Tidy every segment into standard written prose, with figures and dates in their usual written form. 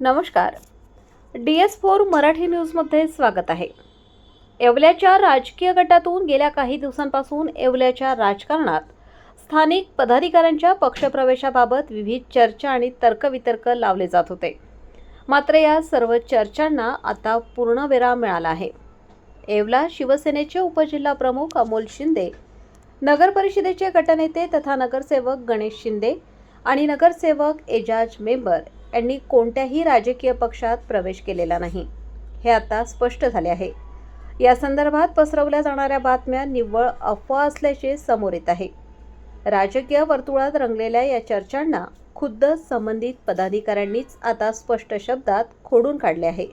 नमस्कार. DS4 मराठी न्यूजमध्ये स्वागत आहे. येवल्याच्या राजकीय गटातून गेल्या काही दिवसांपासून येवल्याच्या राजकारणात स्थानिक पदाधिकाऱ्यांच्या पक्षप्रवेशाबाबत विविध चर्चा आणि तर्कवितर्क लावले जात होते. मात्र या सर्व चर्चांना आता पूर्णविराम मिळाला आहे. येवला शिवसेनेचे उपजिल्हा प्रमुख अमोल शिंदे, नगर परिषदेचे गटनेते तथा नगरसेवक गणेश शिंदे आणि नगरसेवक एजाज मेंबर यांनी कोणत्याही राजकीय पक्षात प्रवेश केलेला नाही, हे आता स्पष्ट झाले आहे. या संदर्भात पसरवल्या जाणाऱ्या बातम्या निव्वळ अफवा असल्याचे समोर येत आहे. राजकीय वर्तुळात रंगलेल्या या चर्चांना खुद्द संबंधित पदाधिकाऱ्यांनीच आता स्पष्ट शब्दात खोडून काढले आहे.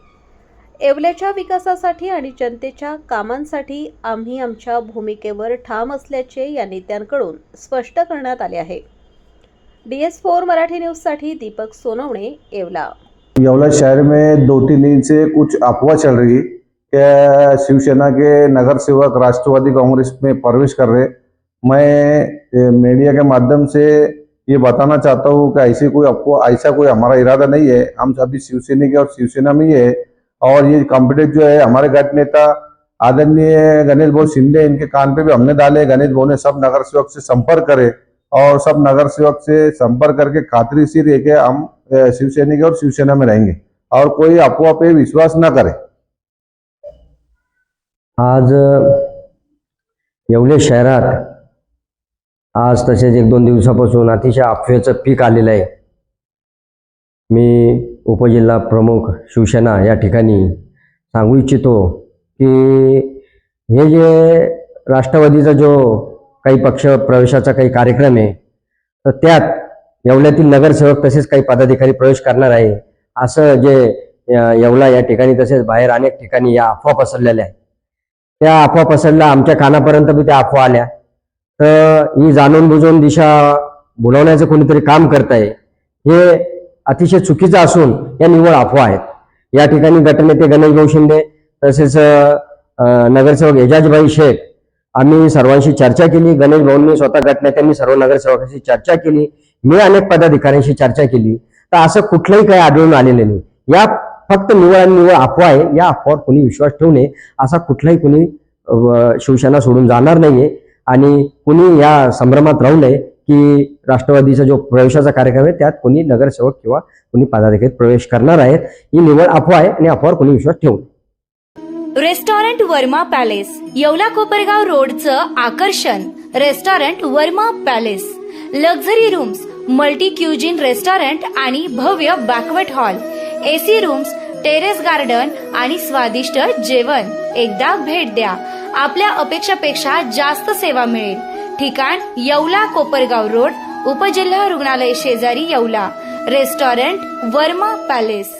येवल्याच्या विकासासाठी आणि जनतेच्या कामांसाठी आम्ही आमच्या भूमिकेवर ठाम असल्याचे या नेत्यांकडून स्पष्ट करण्यात आले आहे. DS4 मराठी न्यूज साठी दीपक सोनवणे, येवला. येवला शहर में 2-3 दिन से कुछ अफवाह चल रही कि शिवसेना के नगर सेवक राष्ट्रवादी कांग्रेस में प्रवेश कर रहे। मैं मीडिया के माध्यम से ये बताना चाहता हूँ कि ऐसी कोई अफवाह, ऐसा कोई हमारा इरादा नहीं है। हम सभी शिवसेना के और शिवसेना में ही है। और ये कॉम्पिटेट जो है हमारे गट नेता आदरणीय गणेश भाऊ शिंदे, इनके कान पे भी हमने डाले। गणेश भाऊ ने सब नगर सेवक से संपर्क करे और सब नगर सेवक से संपर्क करके खातरी सी रह के हम शिवसैनिक और शिवसेना में रहेंगे और कोई अफवाह पे विश्वास न करे। आज येवले शहरात आज तसेच 1-2 दिवसापासून अतिशय अफवेचं पीक आलेलं आहे. मी उपजिल्हा प्रमुख शिवसेना या ठिकाणी सांगू इच्छितो की हे जे राष्ट्रवादीचा जो काही पक्ष प्रवेशाचा काही कार्यक्रम आहे, तर त्यात येवल्यातील नगरसेवक तसेच काही पदाधिकारी प्रवेश करणार आहे, असं जे येवला या ठिकाणी तसेच बाहेर अनेक ठिकाणी या अफवा पसरलेल्या आहेत. त्या अफवा पसरल्या, आमच्या कानापर्यंत बी त्या अफवा आल्या. तर ही जाणून बुजून दिशा बोलवण्याचं कोणीतरी काम करत आहे, हे अतिशय चुकीचं असून या निव्वळ अफवा आहेत. या ठिकाणी गटनेते गणेश भाऊ शिंदे तसेच नगरसेवक एजाजभाई शेख आम्ही सर्वांशी चर्चा केली. गणेश भाऊंनी स्वतः गटनेत्यांनी सर्व नगरसेवकांशी चर्चा केली. मी अनेक पदाधिकाऱ्यांशी चर्चा केली. तर असं कुठलंही काही आढळून आलेलं नाही. या फक्त निव्वळ अफवा आहे. या अफवावर कोणी विश्वास ठेवू नये. असा कुठलाही कोणी शिवसेना सोडून जाणार नाहीये आणि कोणी या संभ्रमात राहू नये की राष्ट्रवादीचा जो प्रवेशाचा कार्यक्रम आहे त्यात कोणी नगरसेवक किंवा कोणी पदाधिकारी प्रवेश करणार आहेत. ही निव्वळ अफवा आहे आणि अफवावर कोणी विश्वास ठेवू नये. रेस्टॉरंट वर्मा पॅलेस, येवला कोपरगाव रोडचं आकर्षण. Restaurant Verma palace, luxury rooms, multi cuisine restaurant आणि भव्य banquet hall, AC rooms, terrace garden आणि स्वादिष्ट जेवण. एकदा भेट द्या. आपल्या अपेक्षापेक्षा जास्त सेवा मिळेल. ठिकाण येवला कोपरगाव रोड, उपजिल्हा रुग्णालय शेजारी, येवला. Restaurant Verma palace.